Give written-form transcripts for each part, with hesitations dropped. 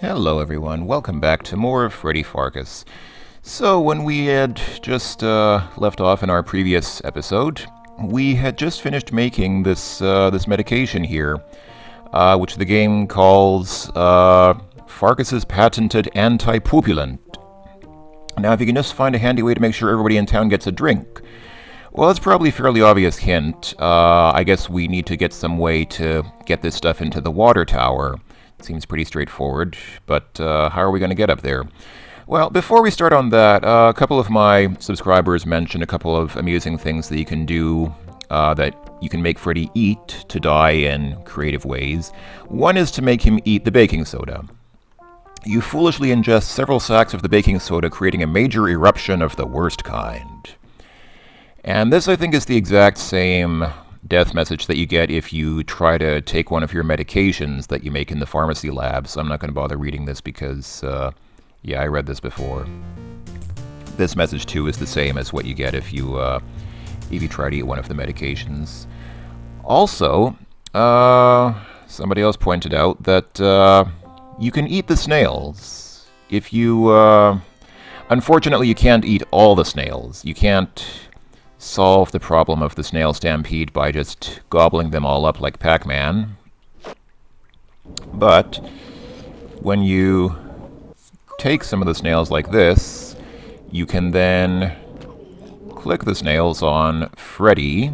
Hello everyone, welcome back to more of Freddy Pharkas. So when we had just left off in our previous episode, we had just finished making this medication here, which the game calls Pharkas's patented anti-poopulant. Now if you can just find a handy way to make sure everybody in town gets a drink. Well, it's probably a fairly obvious hint. I guess we need to get some way to get this stuff into the water tower. Seems pretty straightforward, but how are we going to get up there? Well, before we start on that, a couple of my subscribers mentioned a couple of amusing things that you can do, that you can make Freddy eat to die in creative ways. One is to make him eat the baking soda. You foolishly ingest several sacks of the baking soda, creating a major eruption of the worst kind. And this, I think, is the exact same death message that you get if you try to take one of your medications that you make in the pharmacy lab. So I'm not going to bother reading this because, yeah, I read this before. This message, too, is the same as what you get if you try to eat one of the medications. Also, somebody else pointed out that you can eat the snails. If you... unfortunately, you can't eat all the snails. You can't solve the problem of the snail stampede by just gobbling them all up like Pac-Man. But when you take some of the snails like this, you can then click the snails on Freddy.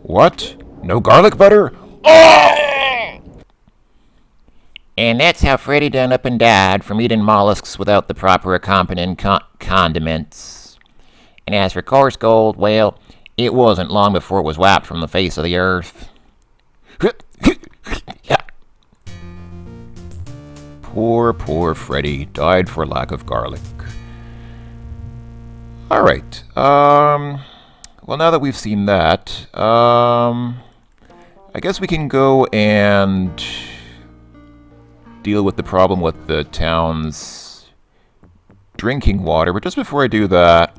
What? No garlic butter? Oh! And that's how Freddy done up and died from eating mollusks without the proper accompanying condiments. And as for coarse gold, well, it wasn't long before it was wiped from the face of the earth. Poor Freddy died for lack of garlic. Alright, well now that we've seen that, I guess we can go and deal with the problem with the town's drinking water. But just before I do that,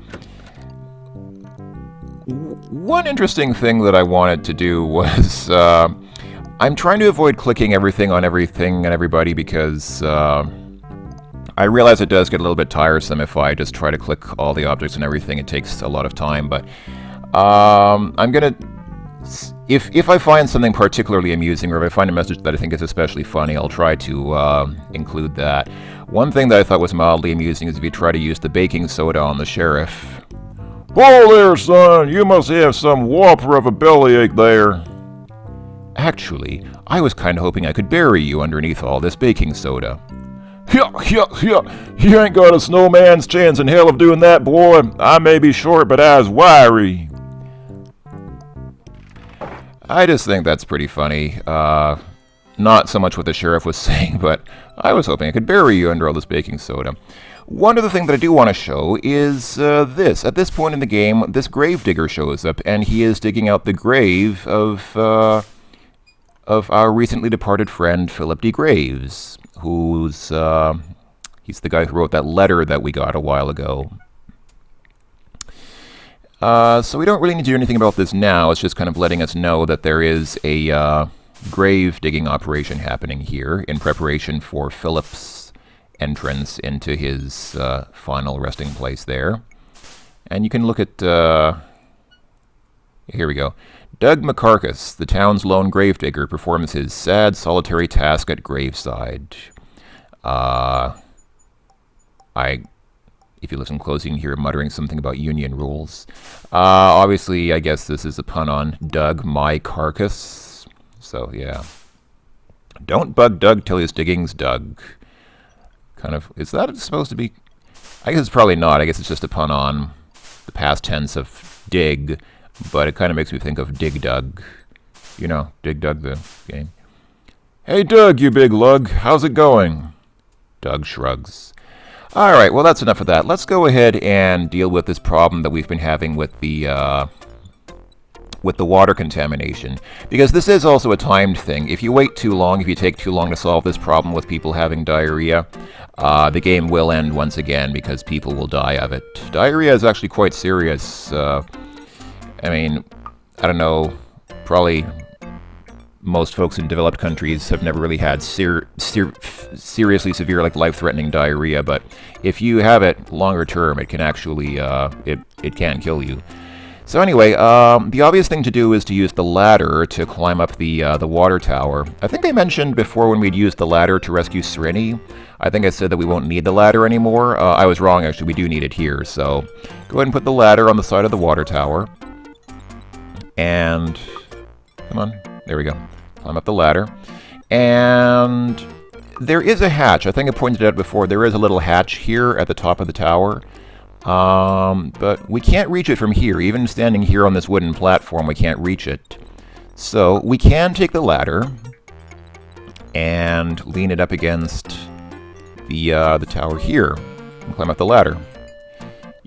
one interesting thing that I wanted to do was, I'm trying to avoid clicking everything on everything and everybody because I realize it does get a little bit tiresome if I just try to click all the objects and everything. It takes a lot of time, but I'm gonna... If I find something particularly amusing, or if I find a message that I think is especially funny, I'll try to include that. One thing that I thought was mildly amusing is if you try to use the baking soda on the sheriff. Whoa there, son! You must have some whopper of a bellyache there. Actually, I was kind of hoping I could bury you underneath all this baking soda. You ain't got a snowman's chance in hell of doing that, boy. I may be short, but I's wiry. I just think that's pretty funny. Not so much what the sheriff was saying, but I was hoping I could bury you under all this baking soda. One other thing that I do want to show is this. At this point in the game, this gravedigger shows up, and he is digging out the grave of our recently departed friend, Philip D. Graves, who's, he's the guy who wrote that letter that we got a while ago. So we don't really need to do anything about this now. It's just kind of letting us know that there is a grave digging operation happening here in preparation for Philip's entrance into his final resting place there. And you can look at... here we go. Doug McCarcus, the town's lone gravedigger, performs his sad, solitary task at graveside. If you listen closely, you can hear him muttering something about union rules. Obviously, I guess this is a pun on Doug My Carcass. So, yeah. Don't bug Doug till his digging's dug. Kind of, is that supposed to be... I guess it's probably not. I guess it's just a pun on the past tense of dig, but it kind of makes me think of Dig Dug. You know, Dig Dug, the game. Hey, Doug, you big lug. How's it going? Doug shrugs. Alright, well that's enough of that. Let's go ahead and deal with this problem that we've been having with the water contamination. Because this is also a timed thing. If you wait too long, if you take too long to solve this problem with people having diarrhea, the game will end once again because people will die of it. Diarrhea is actually quite serious. I mean, I don't know, probably most folks in developed countries have never really had seriously severe, like life-threatening diarrhea. But if you have it longer term, it can actually it can kill you. So anyway, the obvious thing to do is to use the ladder to climb up the water tower. I think I mentioned before when we'd used the ladder to rescue Serenity. I think I said that we won't need the ladder anymore. I was wrong, actually. We do need it here. So go ahead and put the ladder on the side of the water tower. And come on. There we go. Climb up the ladder. And there is a hatch. I think I pointed out before. There is a little hatch here at the top of the tower. But we can't reach it from here. Even standing here on this wooden platform, we can't reach it. So we can take the ladder and lean it up against the tower here and climb up the ladder.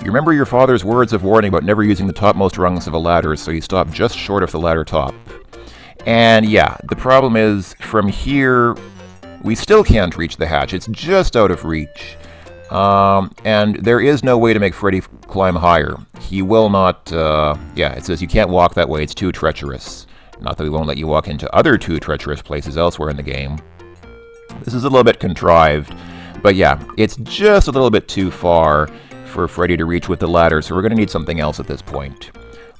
You remember your father's words of warning about never using the topmost rungs of a ladder, so you stop just short of the ladder top. And yeah, the problem is from here we still can't reach the hatch. It's just out of reach. And there is no way to make Freddy climb higher. He will not, yeah, it says you can't walk that way, it's too treacherous. Not that we won't let you walk into other too treacherous places elsewhere in the game. This is a little bit contrived, but yeah, it's just a little bit too far for Freddy to reach with the ladder, so we're going to need something else at this point.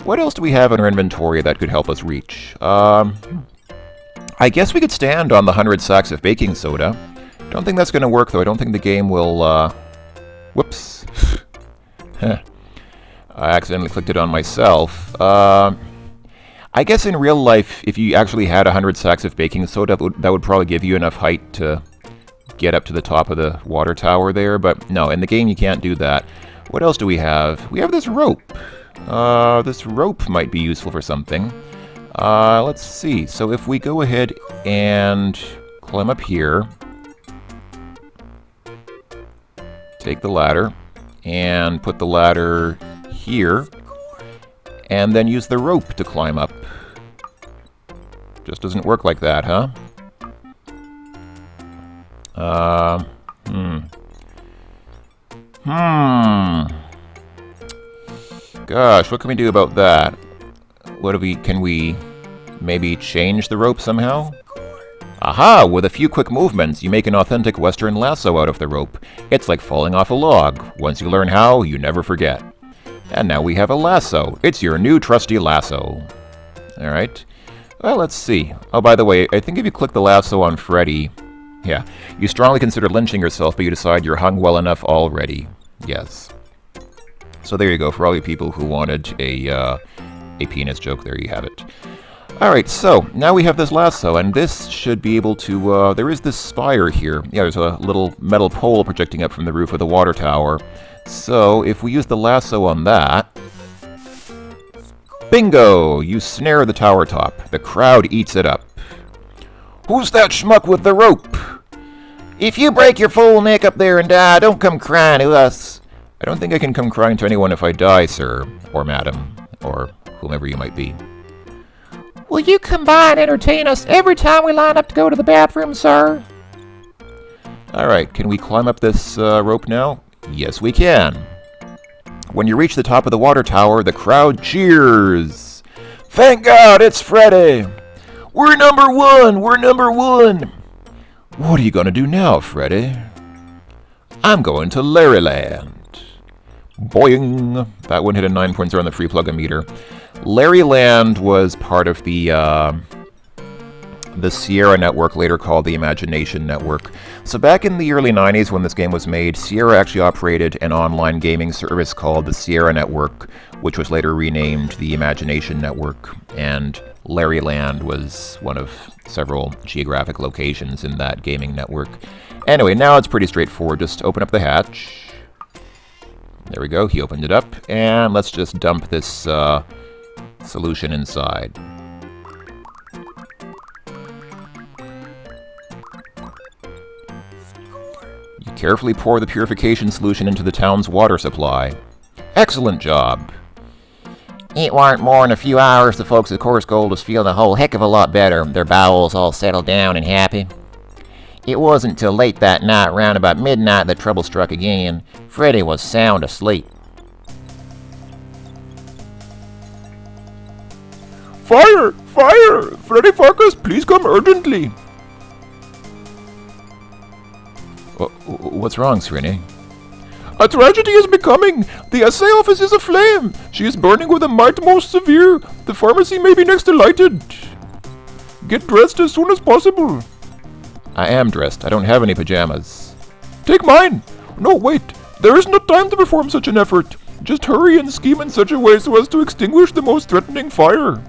What else do we have in our inventory that could help us reach? I guess we could stand on the 100 sacks of baking soda. Don't think that's going to work, though. I don't think the game will, whoops. I accidentally clicked it on myself. I guess in real life, if you actually had 100 sacks of baking soda, that would probably give you enough height to get up to the top of the water tower there. But no, in the game you can't do that. What else do we have? We have this rope. This rope might be useful for something. Let's see. So if we go ahead and climb up here, take the ladder, and put the ladder here, and then use the rope to climb up. Just doesn't work like that, huh? Gosh, what can we do about that? Can we maybe change the rope somehow? Aha! With a few quick movements, you make an authentic Western lasso out of the rope. It's like falling off a log. Once you learn how, you never forget. And now we have a lasso. It's your new trusty lasso. Alright. Well, let's see. Oh, by the way, I think if you click the lasso on Freddy... Yeah. You strongly consider lynching yourself, but you decide you're hung well enough already. Yes. So there you go. For all you people who wanted a penis joke, there you have it. Alright, so now we have this lasso, and this should be able to... there is this spire here. Yeah, there's a little metal pole projecting up from the roof of the water tower. So, if we use the lasso on that... Bingo! You snare the tower top. The crowd eats it up. Who's that schmuck with the rope? If you break your full neck up there and die, don't come crying to us. I don't think I can come crying to anyone if I die, sir. Or madam. Or whomever you might be. Will you come by and entertain us every time we line up to go to the bathroom, sir? Alright, can we climb up this rope now? Yes, we can. When you reach the top of the water tower, the crowd cheers. Thank God, it's Freddy! We're number one! We're number one! What are you gonna do now, Freddy? I'm going to Larryland. Boing! That one hit a 9.0 on the free plug-o-meter. Larryland was part of the Sierra Network, later called the Imagination Network. So back in the early 90s when this game was made, Sierra actually operated an online gaming service called the Sierra Network, which was later renamed the Imagination Network, and Larryland was one of several geographic locations in that gaming network. Anyway, now it's pretty straightforward. Just open up the hatch. There we go, he opened it up, and let's just dump this solution inside. You carefully pour the purification solution into the town's water supply. Excellent job. It warn't more than a few hours the folks at Course Gold was feeling a whole heck of a lot better, their bowels all settled down and happy. It wasn't till late that night, round about midnight, that trouble struck again. Freddy was sound asleep. Fire! fire! Freddy Pharkas, please come urgently! What's wrong, Srini? A tragedy is becoming! The assay office is aflame! She is burning with a might most severe! The pharmacy may be next to lighted! Get dressed as soon as possible! I am dressed. I don't have any pajamas. Take mine! No, wait! There is no time to perform such an effort! Just hurry and scheme in such a way so as to extinguish the most threatening fire!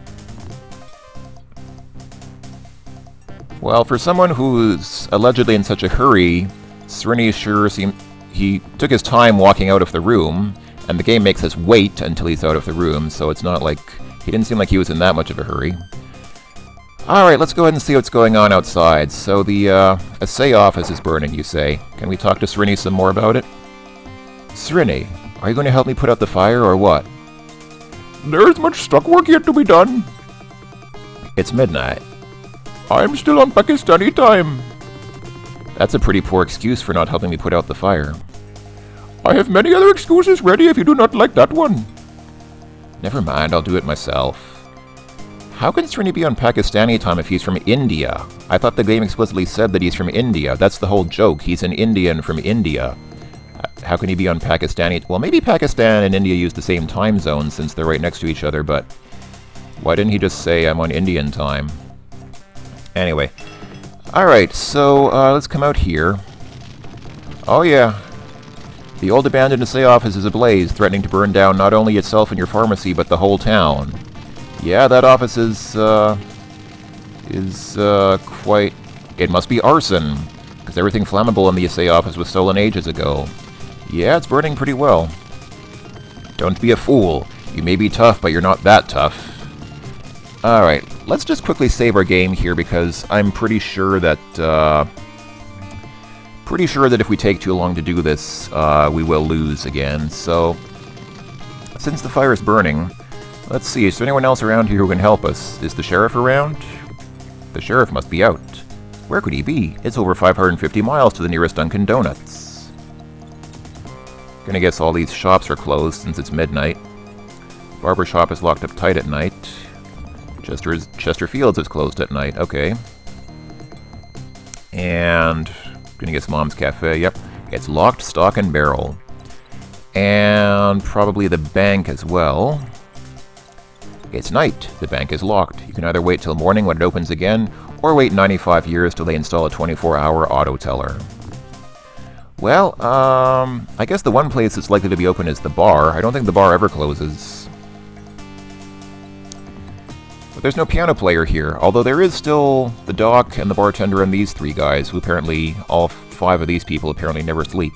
Well, for someone who's allegedly in such a hurry, Srini sure seemed... He took his time walking out of the room, and the game makes us wait until he's out of the room, so it's not like... He didn't seem like he was in that much of a hurry. Alright, let's go ahead and see what's going on outside. So the assay office is burning, you say. Can we talk to Srini some more about it? Srini, are you going to help me put out the fire, or what? There is much stock work yet to be done. It's midnight. I'm still on Pakistani time. That's a pretty poor excuse for not helping me put out the fire. I have many other excuses ready if you do not like that one. Never mind, I'll do it myself. How can Srini be on Pakistani time if he's from India? I thought the game explicitly said that he's from India. That's the whole joke. He's an Indian from India. How can he be on Pakistani? Well, maybe Pakistan and India use the same time zone since they're right next to each other, but why didn't he just say I'm on Indian time? Anyway. Alright, so let's come out here. Oh yeah. The old abandoned assay office is ablaze, threatening to burn down not only itself and your pharmacy, but the whole town. Yeah, that office is quite... It must be arson, because everything flammable in the assay office was stolen ages ago. Yeah, it's burning pretty well. Don't be a fool. You may be tough, but you're not that tough. Alright, let's just quickly save our game here, because I'm pretty sure that if we take too long to do this, we will lose again. So, since the fire is burning, let's see, is there anyone else around here who can help us? Is the sheriff around? The sheriff must be out. Where could he be? It's over 550 miles to the nearest Dunkin' Donuts. Gonna guess all these shops are closed since it's midnight. Barber shop is locked up tight at night. Chester Fields is closed at night, okay. And gonna guess Mom's Cafe, yep. It's locked, stock, and barrel. And probably the bank as well. It's night. The bank is locked. You can either wait till morning when it opens again, or wait 95 years till they install a 24-hour auto teller. Well, I guess the one place that's likely to be open is the bar. I don't think the bar ever closes. But there's no piano player here, although there is still the doc and the bartender and these three guys, who apparently, all 5 of these people apparently never sleep.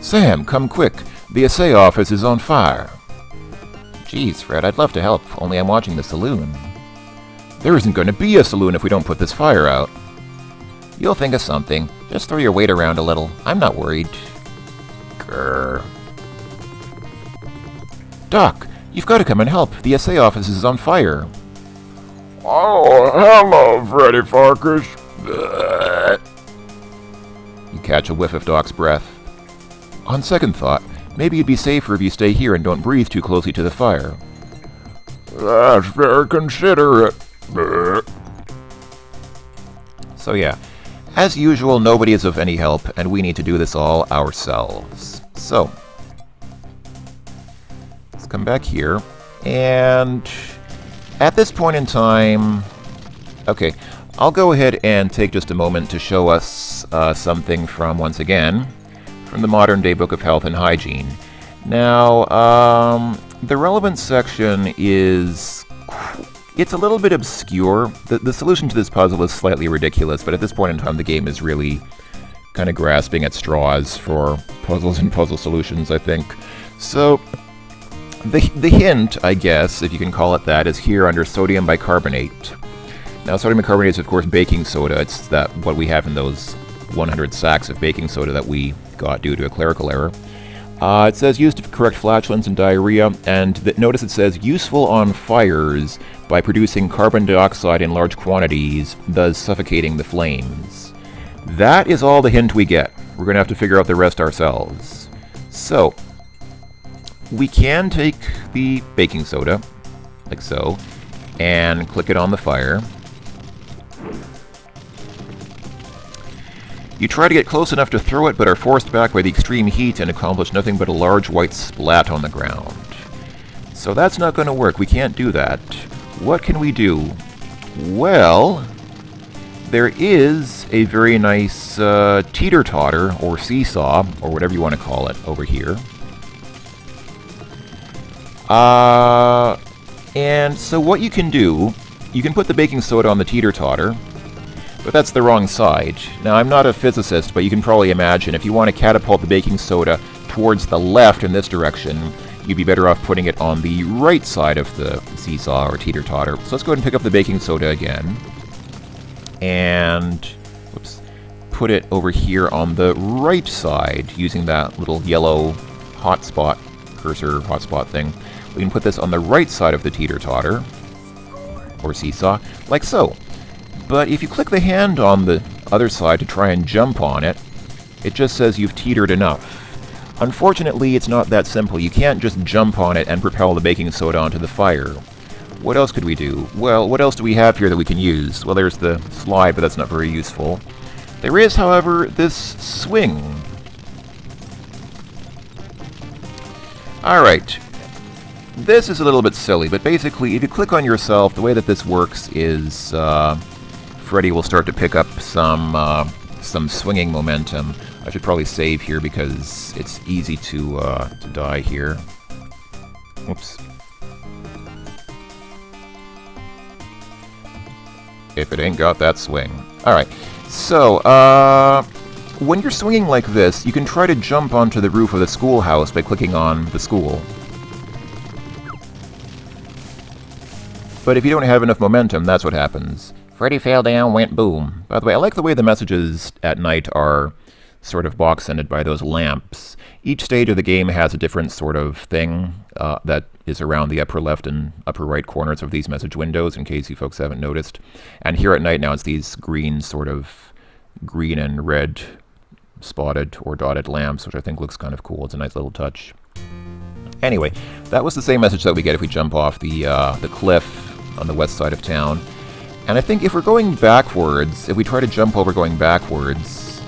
Sam, come quick. The assay office is on fire. Geez, Fred, I'd love to help, only I'm watching the saloon. There isn't going to be a saloon if we don't put this fire out. You'll think of something. Just throw your weight around a little. I'm not worried. Grr. Doc, you've got to come and help. The assay office is on fire. Oh, hello, Freddy Pharkas. You catch a whiff of Doc's breath. On second thought, maybe it'd be safer if you stay here and don't breathe too closely to the fire. That's very considerate. So yeah, as usual, nobody is of any help, and we need to do this all ourselves. So, let's come back here, and at this point in time... Okay, I'll go ahead and take just a moment to show us something from, once again, from the Modern Day Book of Health and Hygiene. Now, the relevant section is... It's a little bit obscure. The solution to this puzzle is slightly ridiculous, but at this point in time the game is really kind of grasping at straws for puzzles and puzzle solutions, I think. So, the hint, I guess, if you can call it that, is here under sodium bicarbonate. Now, sodium bicarbonate is, of course, baking soda. It's what we have in those 100 sacks of baking soda that we got due to a clerical error. It says used to correct flatulence and diarrhea, and notice it says useful on fires by producing carbon dioxide in large quantities, thus suffocating the flames. That is all the hint we get. We're going to have to figure out the rest ourselves. So, we can take the baking soda, like so, and click it on the fire. You try to get close enough to throw it, but are forced back by the extreme heat and accomplish nothing but a large white splat on the ground. So that's not going to work. We can't do that. What can we do? Well, there is a very nice teeter-totter, or seesaw, or whatever you want to call it, over here. And so what you can do, you can put the baking soda on the teeter-totter, but that's the wrong side. Now, I'm not a physicist, but you can probably imagine if you want to catapult the baking soda towards the left in this direction, you'd be better off putting it on the right side of the seesaw or teeter-totter. So let's go ahead and pick up the baking soda again. And whoops, put it over here on the right side using that little yellow hotspot cursor hotspot thing. We can put this on the right side of the teeter-totter or seesaw, like so. But if you click the hand on the other side to try and jump on it, it just says you've teetered enough. Unfortunately, it's not that simple. You can't just jump on it and propel the baking soda onto the fire. What else could we do? Well, what else do we have here that we can use? Well, there's the slide, but that's not very useful. There is, however, this swing. Alright. This is a little bit silly, but basically, if you click on yourself, the way that this works is Freddy will start to pick up some swinging momentum. I should probably save here because it's easy to die here. Whoops. If it ain't got that swing. Alright, so, when you're swinging like this, you can try to jump onto the roof of the schoolhouse by clicking on the school. But if you don't have enough momentum, that's what happens. Freddy fell down, went boom. By the way, I like the way the messages at night are sort of box-ended by those lamps. Each stage of the game has a different sort of thing that is around the upper left and upper right corners of these message windows, in case you folks haven't noticed. And here at night now, it's these green and red spotted or dotted lamps, which I think looks kind of cool. It's a nice little touch. Anyway, that was the same message that we get if we jump off the cliff on the west side of town. And I think if we're going backwards, if we try to jump while we're going backwards,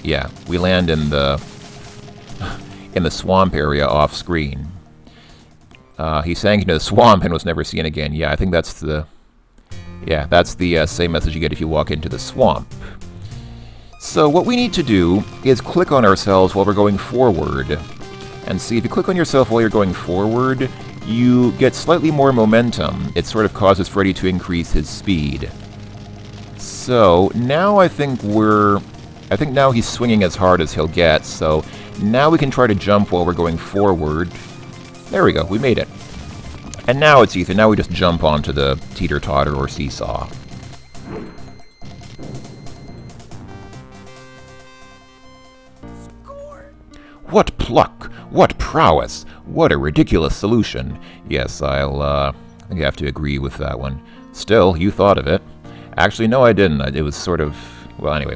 yeah, we land in the swamp area off screen. He sank into the swamp and was never seen again. Yeah, I think that's the same message you get if you walk into the swamp. So what we need to do is click on ourselves while we're going forward. And see, if you click on yourself while you're going forward, you get slightly more momentum. It sort of causes Freddy to increase his speed. So now I think now he's swinging as hard as he'll get, so now we can try to jump while we're going forward. There we go, we made it. And now it's easy. Now we just jump onto the teeter-totter or seesaw. What pluck! What prowess! What a ridiculous solution! Yes, I think I have to agree with that one. Still, you thought of it. Actually, no, I didn't. It was sort of... well, anyway.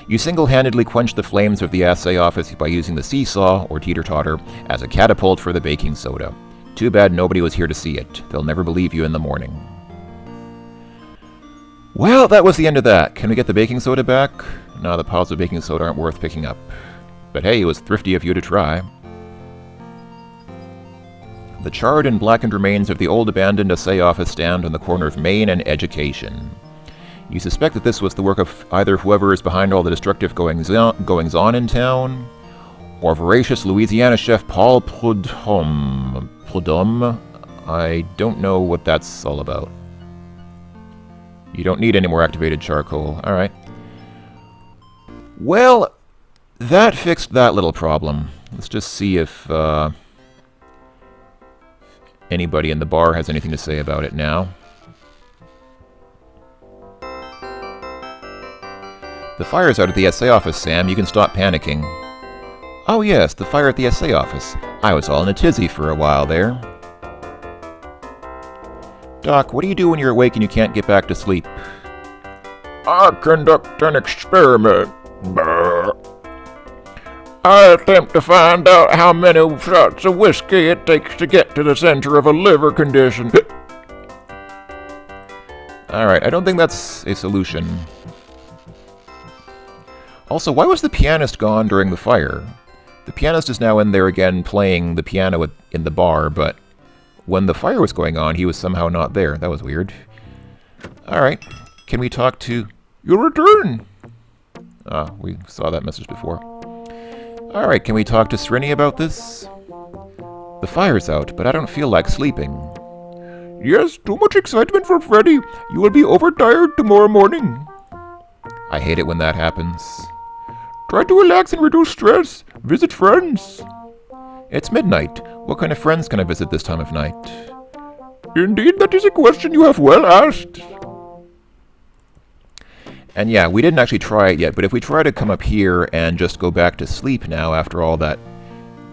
You single-handedly quenched the flames of the assay office by using the seesaw, or teeter-totter, as a catapult for the baking soda. Too bad nobody was here to see it. They'll never believe you in the morning. Well, that was the end of that. Can we get the baking soda back? No, the piles of baking soda aren't worth picking up. But hey, it was thrifty of you to try. The charred and blackened remains of the old abandoned assay office stand on the corner of Main and Education. You suspect that this was the work of either whoever is behind all the destructive goings-on in town, or voracious Louisiana chef Paul Prudhomme. I don't know what that's all about. You don't need any more activated charcoal. Alright. Well, that fixed that little problem. Let's just see if anybody in the bar has anything to say about it now. The fire's out at the assay office, Sam. You can stop panicking. Oh yes, the fire at the assay office. I was all in a tizzy for a while there. Doc, what do you do when you're awake and you can't get back to sleep? I conduct an experiment. I attempt to find out how many shots of whiskey it takes to get to the center of a liver condition. Alright, I don't think that's a solution. Also, why was the pianist gone during the fire? The pianist is now in there again playing the piano in the bar, but when the fire was going on, he was somehow not there. That was weird. Alright, can we talk to... Your return! Ah, we saw that message before. Alright, can we talk to Srini about this? The fire's out, but I don't feel like sleeping. Yes, too much excitement for Freddy. You will be overtired tomorrow morning. I hate it when that happens. Try to relax and reduce stress. Visit friends. It's midnight. What kind of friends can I visit this time of night? Indeed, that is a question you have well asked. And yeah, we didn't actually try it yet, but if we try to come up here and just go back to sleep now after all that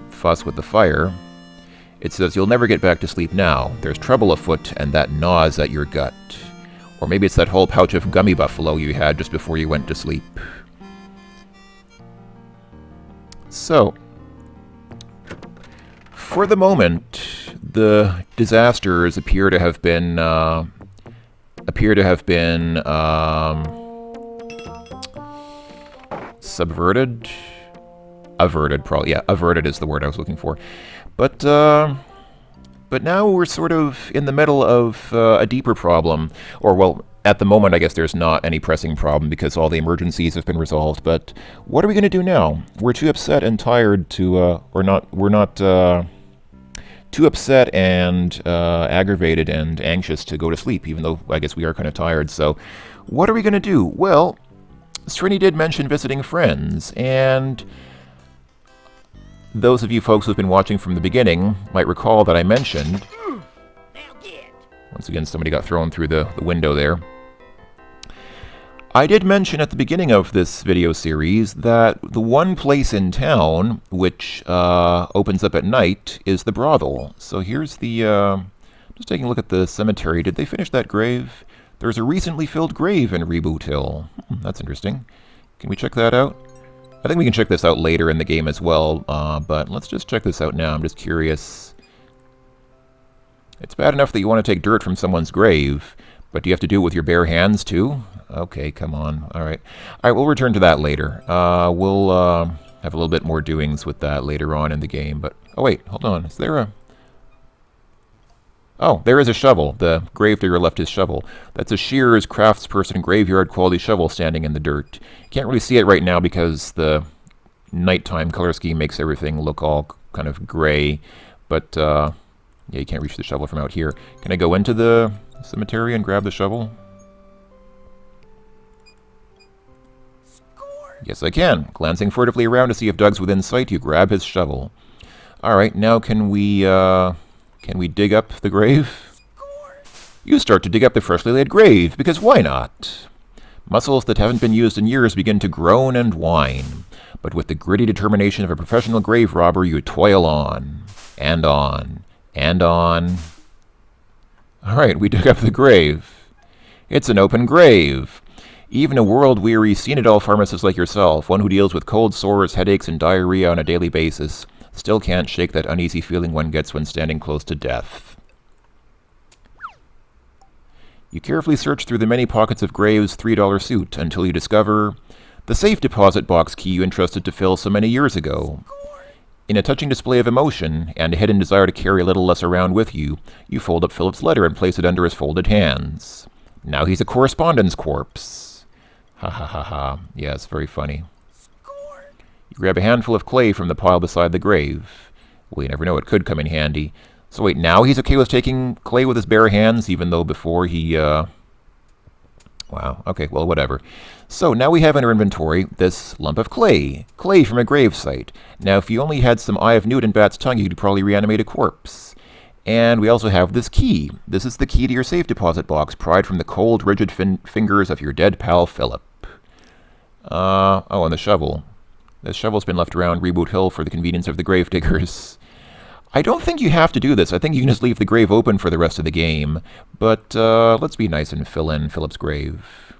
fuss with the fire, it says you'll never get back to sleep now. There's trouble afoot and that gnaws at your gut. Or maybe it's that whole pouch of gummy buffalo you had just before you went to sleep. So, for the moment, the disasters appear to have been subverted? Averted, probably. Yeah, averted is the word I was looking for. But now we're sort of in the middle of a deeper problem. Or, well, at the moment, I guess there's not any pressing problem because all the emergencies have been resolved. But what are we going to do now? We're too upset and tired to, we're not too upset and aggravated and anxious to go to sleep, even though I guess we are kind of tired. So what are we going to do? Well, Srini did mention visiting friends, and those of you folks who've been watching from the beginning might recall that I mentioned... Once again, somebody got thrown through the window there. I did mention at the beginning of this video series that the one place in town which opens up at night is the brothel. So here's the... just taking a look at the cemetery. Did they finish that grave? There's a recently filled grave in Reboot Hill. That's interesting. Can we check that out? I think we can check this out later in the game as well, but let's just check this out now. I'm just curious. It's bad enough that you want to take dirt from someone's grave, but do you have to do it with your bare hands too? Okay, come on. Alright, we'll return to that later. We'll have a little bit more doings with that later on in the game, but... Oh wait, hold on. Is there a... Oh, there is a shovel. The gravedigger left his shovel. That's a shearer's craftsperson graveyard quality shovel standing in the dirt. You can't really see it right now because the nighttime color scheme makes everything look all kind of gray. But, yeah, you can't reach the shovel from out here. Can I go into the cemetery and grab the shovel? Yes, I can. Glancing furtively around to see if Doug's within sight, you grab his shovel. Alright, now can we dig up the grave? You start to dig up the freshly laid grave, because why not? Muscles that haven't been used in years begin to groan and whine, but with the gritty determination of a professional grave robber, you toil on, and on, and on. Alright, we dug up the grave. It's an open grave. Even a world-weary, seen-it-all pharmacist like yourself, one who deals with cold sores, headaches, and diarrhea on a daily basis, still can't shake that uneasy feeling one gets when standing close to death. You carefully search through the many pockets of Graves' $3 suit until you discover the safe deposit box key you entrusted to Phil so many years ago. In a touching display of emotion and a hidden desire to carry a little less around with you, you fold up Philip's letter and place it under his folded hands. Now he's a correspondence corpse. Ha ha ha ha. Yeah, it's very funny. You grab a handful of clay from the pile beside the grave. Well, you never know, it could come in handy. So wait, now he's okay with taking clay with his bare hands, even though before he, Wow, okay, well, whatever. So now we have in our inventory this lump of clay. Clay from a grave site. Now, if you only had some Eye of Newt and Bat's tongue, you could probably reanimate a corpse. And we also have this key. This is the key to your safe deposit box, pried from the cold, rigid fingers of your dead pal, Philip. Oh, and the shovel. The shovel's been left around Reboot Hill for the convenience of the gravediggers. I don't think you have to do this. I think you can just leave the grave open for the rest of the game. But, let's be nice and fill in Philip's grave.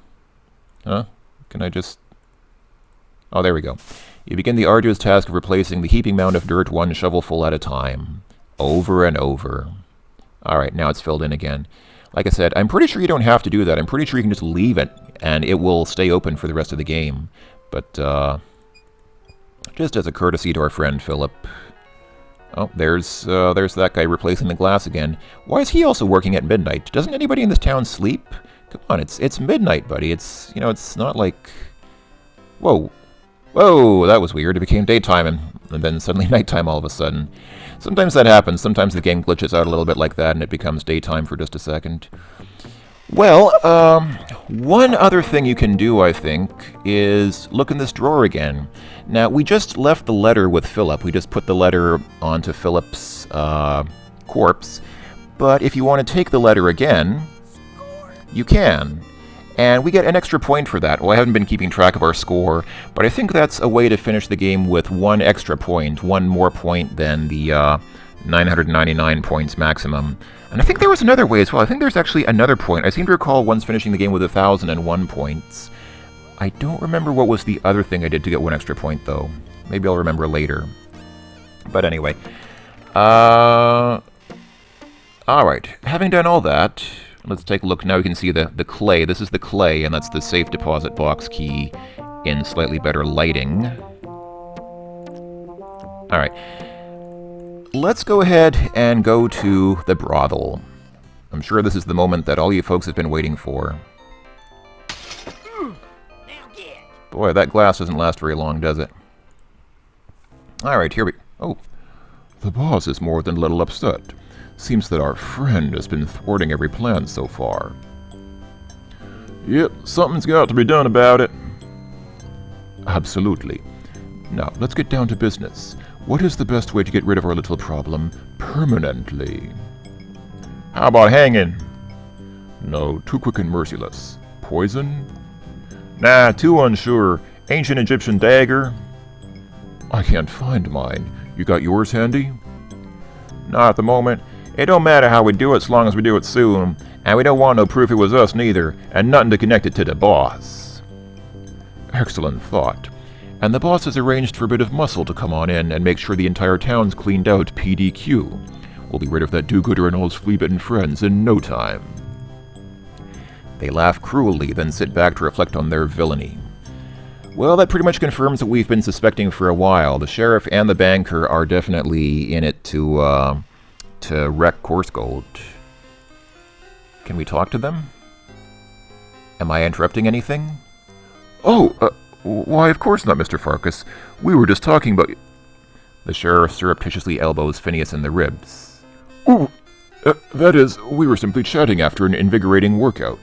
Huh? Can I just... Oh, there we go. You begin the arduous task of replacing the heaping mound of dirt one shovelful at a time. Over and over. Alright, now it's filled in again. Like I said, I'm pretty sure you don't have to do that. I'm pretty sure you can just leave it, and it will stay open for the rest of the game. But, just as a courtesy to our friend Philip. Oh, there's that guy replacing the glass again. Why is he also working at midnight? Doesn't anybody in this town sleep? Come on, it's midnight, buddy. It's, you know, it's not like... Whoa. Whoa, that was weird. It became daytime and then suddenly nighttime all of a sudden. Sometimes that happens. Sometimes the game glitches out a little bit like that and it becomes daytime for just a second. Well, one other thing you can do, I think, is look in this drawer again. Now, we just left the letter with Philip. We just put the letter onto Philip's corpse. But if you want to take the letter again, you can. And we get an extra point for that. Well, I haven't been keeping track of our score, but I think that's a way to finish the game with one extra point, one more point than the 999 points maximum. And I think there was another way as well. I think there's actually another point. I seem to recall once finishing the game with 1,001 points. I don't remember what was the other thing I did to get one extra point, though. Maybe I'll remember later. But anyway. Alright. Having done all that, let's take a look. Now you can see the clay. This is the clay, and that's the safe deposit box key in slightly better lighting. Alright. Let's go ahead and go to the brothel. I'm sure this is the moment that all you folks have been waiting for. Boy, that glass doesn't last very long, does it? Alright, here we... Oh. The boss is more than a little upset. Seems that our friend has been thwarting every plan so far. Yep, something's got to be done about it. Absolutely. Now, let's get down to business. What is the best way to get rid of our little problem permanently? How about hanging? No, too quick and merciless. Poison? Nah, too unsure. Ancient Egyptian dagger? I can't find mine. You got yours handy? Not at the moment. It don't matter how we do it, as long as we do it soon. And we don't want no proof it was us neither, and nothing to connect it to the boss. Excellent thought. And the boss has arranged for a bit of muscle to come on in and make sure the entire town's cleaned out PDQ. We'll be rid of that do-gooder and all his flea-bitten friends in no time. They laugh cruelly, then sit back to reflect on their villainy. Well, that pretty much confirms what we've been suspecting for a while. The sheriff and the banker are definitely in it to wreck Course Gold. Can we talk to them? Am I interrupting anything? Oh, why, of course not, Mr. Pharkas. We were just talking about... The sheriff surreptitiously elbows Phineas in the ribs. Ooh, that is, we were simply chatting after an invigorating workout.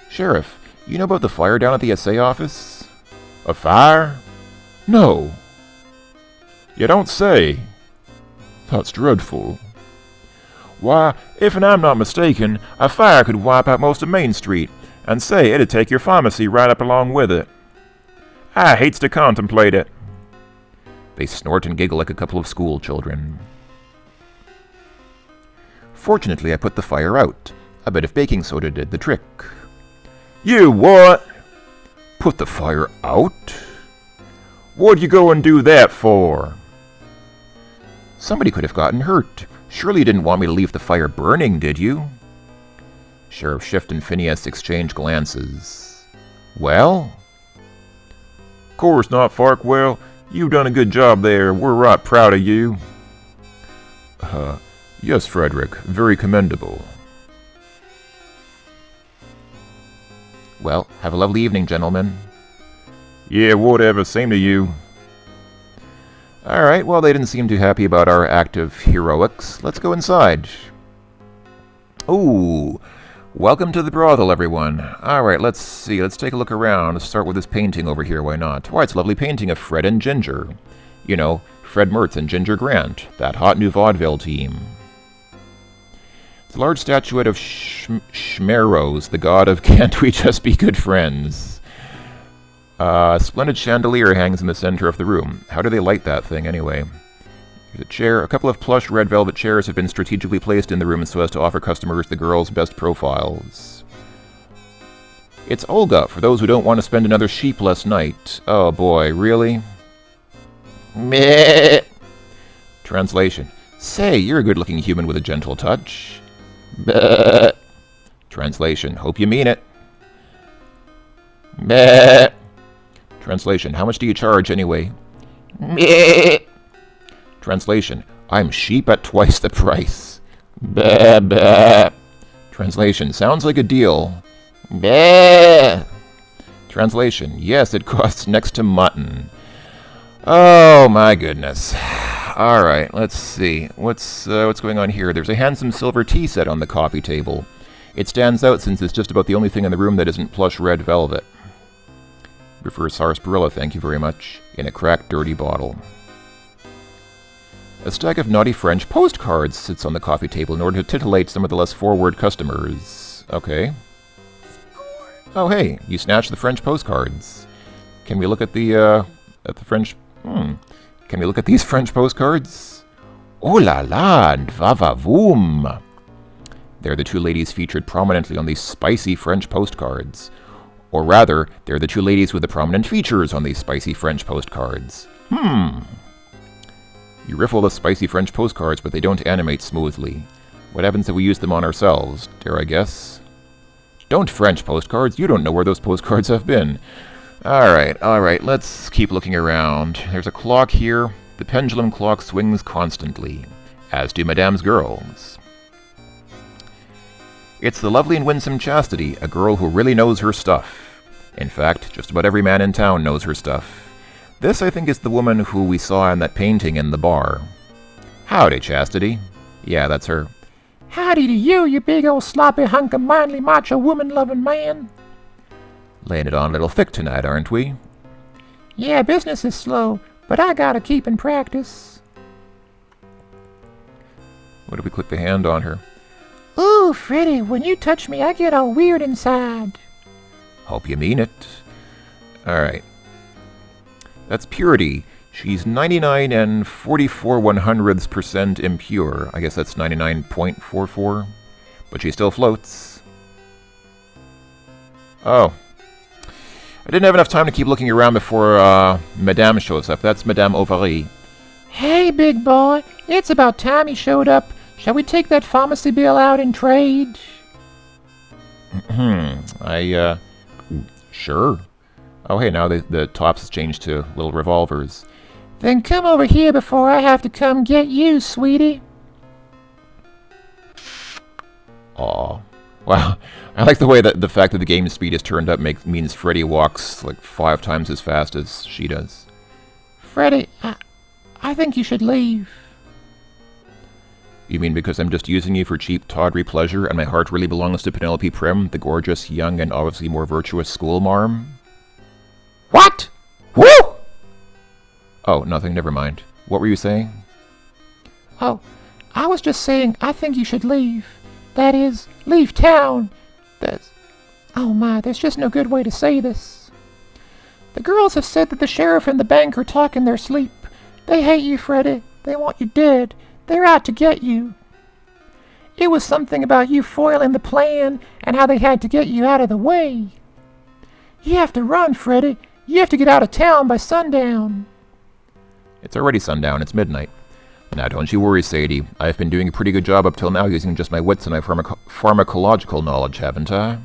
Sheriff, you know about the fire down at the SA office? A fire? No. You don't say. That's dreadful. Why, if I'm not mistaken, a fire could wipe out most of Main Street, and say it'd take your pharmacy right up along with it. I hates to contemplate it. They snort and giggle like a couple of school children. Fortunately, I put the fire out. A bit of baking soda did the trick. You what? Put the fire out? What'd you go and do that for? Somebody could have gotten hurt. Surely you didn't want me to leave the fire burning, did you? Sheriff Shift and Phineas exchange glances. Well? Course not, Farkwell. You've done a good job there. We're right proud of you. Yes, Frederick. Very commendable. Well, have a lovely evening, gentlemen. Yeah, whatever. Same to you. Alright, well, they didn't seem too happy about our act of heroics. Let's go inside. Ooh, welcome to the brothel, everyone. Alright, let's see. Let's take a look around. Let's start with this painting over here, why not? Why, it's a lovely painting of Fred and Ginger. You know, Fred Mertz and Ginger Grant, that hot new vaudeville team. It's a large statuette of Shmeros, the god of Can't We Just Be Good Friends. A splendid chandelier hangs in the center of the room. How do they light that thing, anyway? There's a chair. A couple of plush red velvet chairs have been strategically placed in the room so as to offer customers the girls' best profiles. It's Olga, for those who don't want to spend another sheepless night. Oh boy, really? Meh. Translation. Say, you're a good-looking human with a gentle touch. Meh. Translation. Hope you mean it. Meh. Translation. How much do you charge anyway? Meh. Translation. I'm sheep at twice the price. Meh. Meh. Translation. Sounds like a deal. Meh. Translation. Yes, it costs next to mutton. Oh my goodness. All right, let's see. What's going on here? There's a handsome silver tea set on the coffee table. It stands out since it's just about the only thing in the room that isn't plush red velvet. Prefers sarsaparilla, thank you very much. In a cracked, dirty bottle. A stack of naughty French postcards sits on the coffee table in order to titillate some of the less forward customers. Okay. Oh hey, you snatched the French postcards. Can we look at the French... Can we look at these French postcards? Oh la la, and va va voom. They're the two ladies featured prominently on these spicy French postcards. Or rather, they're the two ladies with the prominent features on these spicy French postcards. You riffle the spicy French postcards, but they don't animate smoothly. What happens if we use them on ourselves, dare I guess? Don't French postcards, you don't know where those postcards have been. Alright, let's keep looking around. There's a clock here. The pendulum clock swings constantly, as do Madame's girls. It's the lovely and winsome Chastity, a girl who really knows her stuff. In fact, just about every man in town knows her stuff. This, I think, is the woman who we saw in that painting in the bar. Howdy, Chastity. Yeah, that's her. Howdy to you, you big old sloppy hunk of manly macho woman-loving man. Laying it on a little thick tonight, aren't we? Yeah, business is slow, but I gotta keep in practice. What if we click the hand on her? Ooh, Freddy, when you touch me, I get all weird inside. Hope you mean it. Alright. That's Purity. She's 99 and 44/100% impure. I guess that's 99.44. But she still floats. Oh. I didn't have enough time to keep looking around before Madame shows up. That's Madame Ovary. Hey, big boy, it's about time you showed up. Shall we take that pharmacy bill out and trade? Sure. Oh, hey, now the tops has changed to little revolvers. Then come over here before I have to come get you, sweetie. Aw. Wow. I like the way that the fact that the game speed is turned up means Freddy walks like 5 times as fast as she does. Freddy, I think you should leave. You mean because I'm just using you for cheap, tawdry pleasure and my heart really belongs to Penelope Prim, the gorgeous, young, and obviously more virtuous schoolmarm? What? Woo! Oh, nothing, never mind. What were you saying? Oh, I was just saying I think you should leave. That is, leave town. There's just no good way to say this. The girls have said that the sheriff and the bank are talking their sleep. They hate you, Freddy. They want you dead. They're out to get you. It was something about you foiling the plan and how they had to get you out of the way. You have to run, Freddy. You have to get out of town by sundown. It's already sundown. It's midnight. Now, don't you worry, Sadie. I've been doing a pretty good job up till now using just my wits and my pharmacological knowledge, haven't I?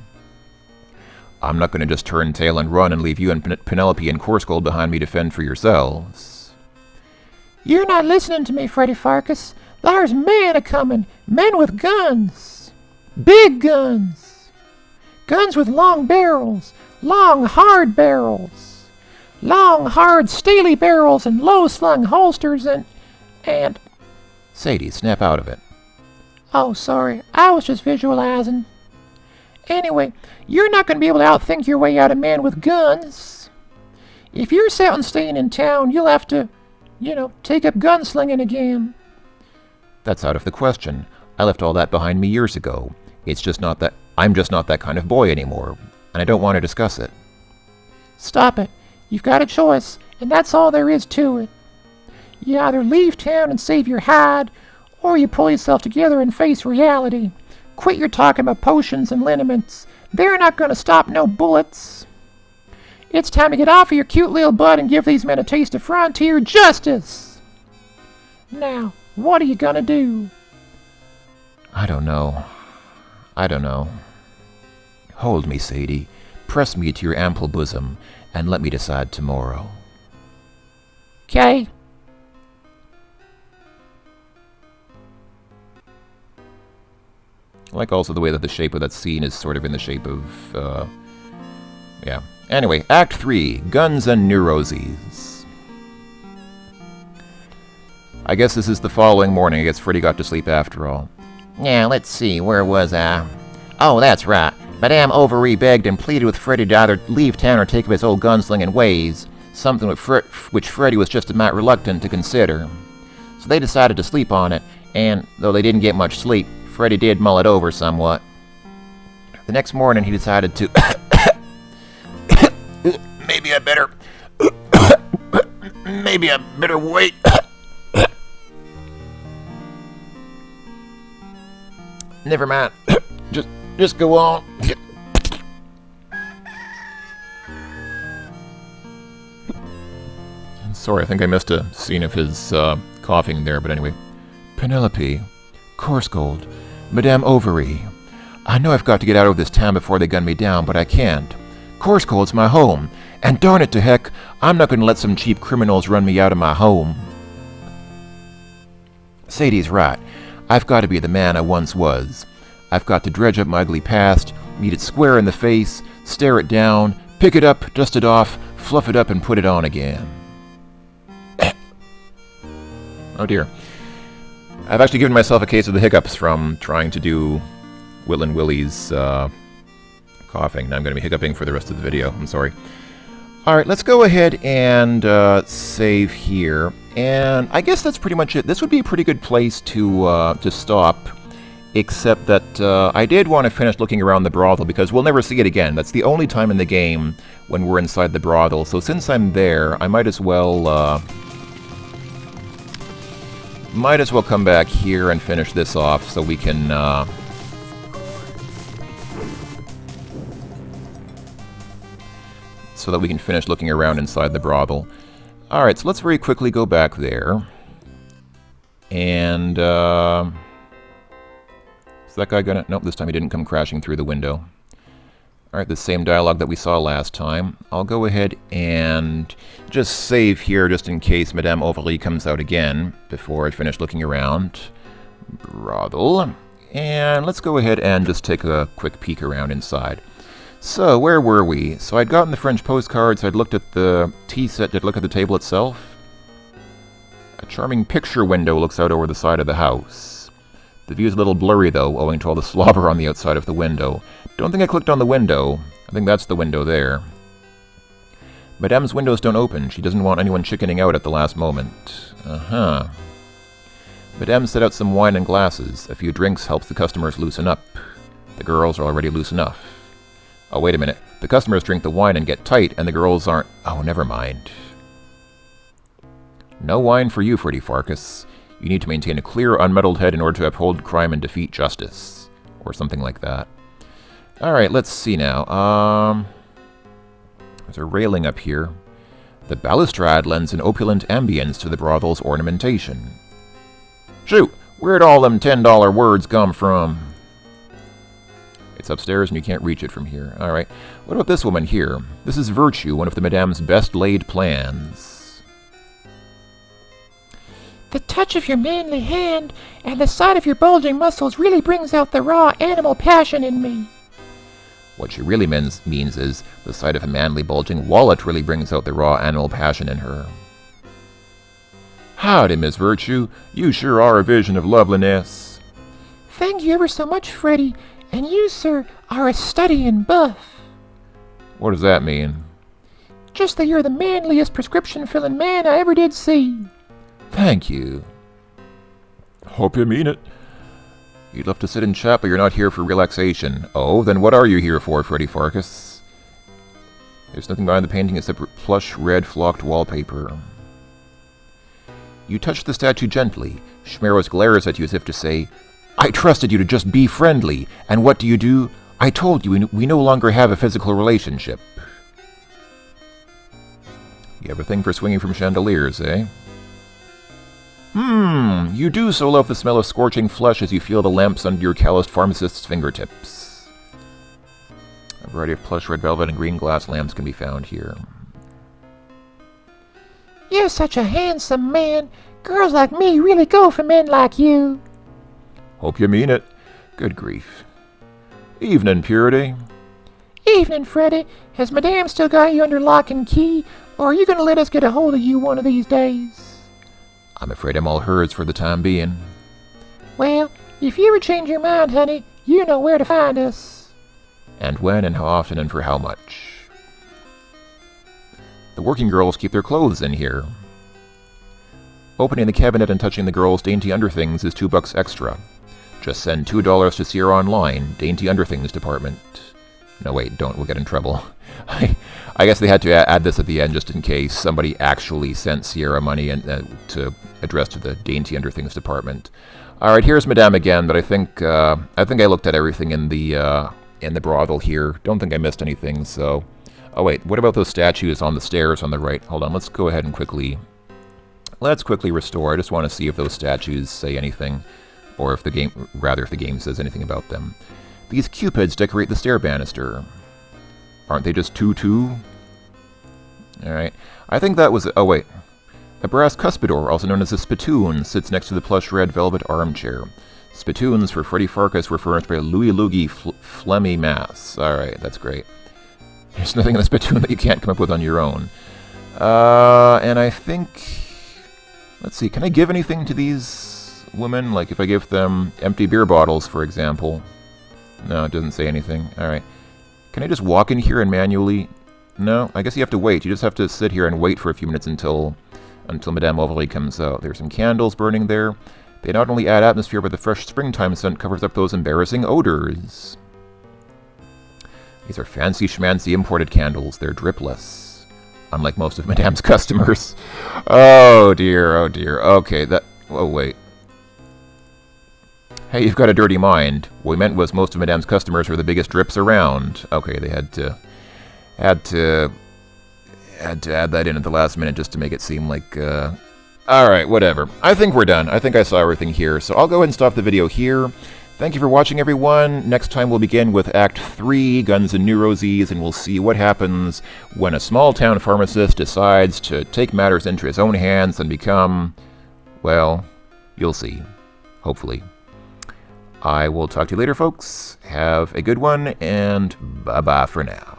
I'm not going to just turn tail and run and leave you and Penelope and Corsgold behind me to fend for yourselves. You're not listening to me, Freddy Pharkas. There's men a-coming. Men with guns. Big guns. Guns with long barrels. Long, hard barrels. Long, hard, steely barrels and low-slung holsters and... Sadie, snap out of it. Oh, sorry. I was just visualizing. Anyway, you're not going to be able to outthink your way out of men with guns. If you're set on staying in town, you'll have to, take up gunslinging again. That's out of the question. I left all that behind me years ago. It's just not that... I'm just not that kind of boy anymore, and I don't want to discuss it. Stop it. You've got a choice, and that's all there is to it. You either leave town and save your hide, or you pull yourself together and face reality. quit your talking about potions and liniments. They're not going to stop no bullets. It's time to get off of your cute little butt and give these men a taste of frontier justice. Now, what are you going to do? I don't know. Hold me, Sadie. Press me to your ample bosom, and let me decide tomorrow. 'Kay. I like also the way that the shape of that scene is sort of in the shape of, yeah. Anyway, Act 3, Guns and Neuroses. I guess this is the following morning. I guess Freddy got to sleep after all. Now, let's see, where was I? Oh, that's right. Madame Overy begged and pleaded with Freddy to either leave town or take up his old gunslinging ways, something which Freddy was just a mite reluctant to consider. So they decided to sleep on it, and though they didn't get much sleep, Freddy did mull it over somewhat. The next morning he decided to... Maybe I better wait. Never mind. Just go on. Sorry, I think I missed a scene of his coughing there, but anyway. Penelope, Coarsegold, Madame Overy. I know I've got to get out of this town before they gun me down, but I can't. Coarsegold's my home, and darn it to heck, I'm not going to let some cheap criminals run me out of my home. Sadie's right. I've got to be the man I once was. I've got to dredge up my ugly past, meet it square in the face, stare it down, pick it up, dust it off, fluff it up, and put it on again. Oh dear. I've actually given myself a case of the hiccups from trying to do Will and Willie's coughing. Now I'm going to be hiccuping for the rest of the video. I'm sorry. Alright, let's go ahead and save here. And I guess that's pretty much it. This would be a pretty good place to stop. Except that I did want to finish looking around the brothel because we'll never see it again. That's the only time in the game when we're inside the brothel. So since I'm there, I might as well come back here and finish this off so we can finish looking around inside the brothel. Alright, so let's very quickly go back there. And is that guy gonna... Nope, this time he didn't come crashing through the window. Alright, the same dialogue that we saw last time. I'll go ahead and just save here just in case Madame Overy comes out again before I finish looking around. Brothel. And let's go ahead and just take a quick peek around inside. So, where were we? So I'd gotten the French postcards, I'd looked at the tea set, did look at the table itself. A charming picture window looks out over the side of the house. The view's a little blurry, though, owing to all the slobber on the outside of the window. Don't think I clicked on the window. I think that's the window there. Madame's windows don't open. She doesn't want anyone chickening out at the last moment. Uh-huh. Madame set out some wine and glasses. A few drinks helps the customers loosen up. The girls are already loose enough. Oh, wait a minute. The customers drink the wine and get tight, and the girls aren't... Oh, never mind. No wine for you, Freddy Pharkas. You need to maintain a clear, unmuddled head in order to uphold crime and defeat justice. Or something like that. Alright, let's see now. There's a railing up here. The balustrade lends an opulent ambience to the brothel's ornamentation. Shoot! Where'd all them $10 words come from? It's upstairs and you can't reach it from here. Alright. What about this woman here? This is Virtue, one of the Madame's best laid plans. The touch of your manly hand and the sight of your bulging muscles really brings out the raw animal passion in me. What she really means is, the sight of a manly bulging wallet really brings out the raw animal passion in her. Howdy, Miss Virtue. You sure are a vision of loveliness. Thank you ever so much, Freddy. And you, sir, are a study in buff. What does that mean? Just that you're the manliest prescription-filling man I ever did see. Thank you. Hope you mean it. You'd love to sit and chat, but you're not here for relaxation. Oh, then what are you here for, Freddy Pharkas? There's nothing behind the painting except plush red flocked wallpaper. You touch the statue gently. Schmeros glares at you as if to say, I trusted you to just be friendly, and what do? I told you we no longer have a physical relationship. You have a thing for swinging from chandeliers, eh? You do so love the smell of scorching flesh as you feel the lamps under your calloused pharmacist's fingertips. A variety of plush red velvet and green glass lamps can be found here. You're such a handsome man. Girls like me really go for men like you. Hope you mean it. Good grief. Evening, Purity. Evening, Freddy. Has Madame still got you under lock and key, or are you going to let us get a hold of you one of these days? I'm afraid I'm all hers for the time being. Well, if you ever change your mind, honey, you know where to find us. And when and how often and for how much. The working girls keep their clothes in here. Opening the cabinet and touching the girls' dainty underthings is $2 extra. Just send $2 to Sierra Online, Dainty Underthings Department. No, wait, don't. We'll get in trouble. I guess they had to add this at the end just in case somebody actually sent Sierra money and to address to the Dainty Underthings Department. All right, here's Madame again, but I think I looked at everything in the brothel here. Don't think I missed anything. So, oh wait, what about those statues on the stairs on the right? Hold on, let's go ahead and quickly restore. I just want to see if those statues say anything. Or if the game says anything about them. These cupids decorate the stair banister. Aren't they just 2-2? Alright. I think that was... Oh, wait. A brass cuspidor, also known as a spittoon, sits next to the plush red velvet armchair. Spittoons for Freddy Pharkas were furnished by Louis Loogie Flemmy Mass. Alright, that's great. There's nothing in the spittoon that you can't come up with on your own. And I think... Let's see, can I give anything to these... women, like if I give them empty beer bottles, for example. No, it doesn't say anything. Alright. Can I just walk in here and manually... No, I guess you have to wait. You just have to sit here and wait for a few minutes until Madame Overly comes out. There's some candles burning there. They not only add atmosphere, but the fresh springtime scent covers up those embarrassing odors. These are fancy schmancy imported candles. They're dripless. Unlike most of Madame's customers. Oh dear, oh dear. Okay, that... Oh, wait. Hey, you've got a dirty mind. What we meant was most of Madame's customers were the biggest drips around. Okay, they had to add that in at the last minute just to make it seem like, Alright, whatever. I think we're done. I think I saw everything here, so I'll go ahead and stop the video here. Thank you for watching, everyone. Next time we'll begin with Act 3, Guns and Neuroses, and we'll see what happens when a small-town pharmacist decides to take matters into his own hands and become... Well, you'll see. Hopefully. I will talk to you later, folks. Have a good one, and bye-bye for now.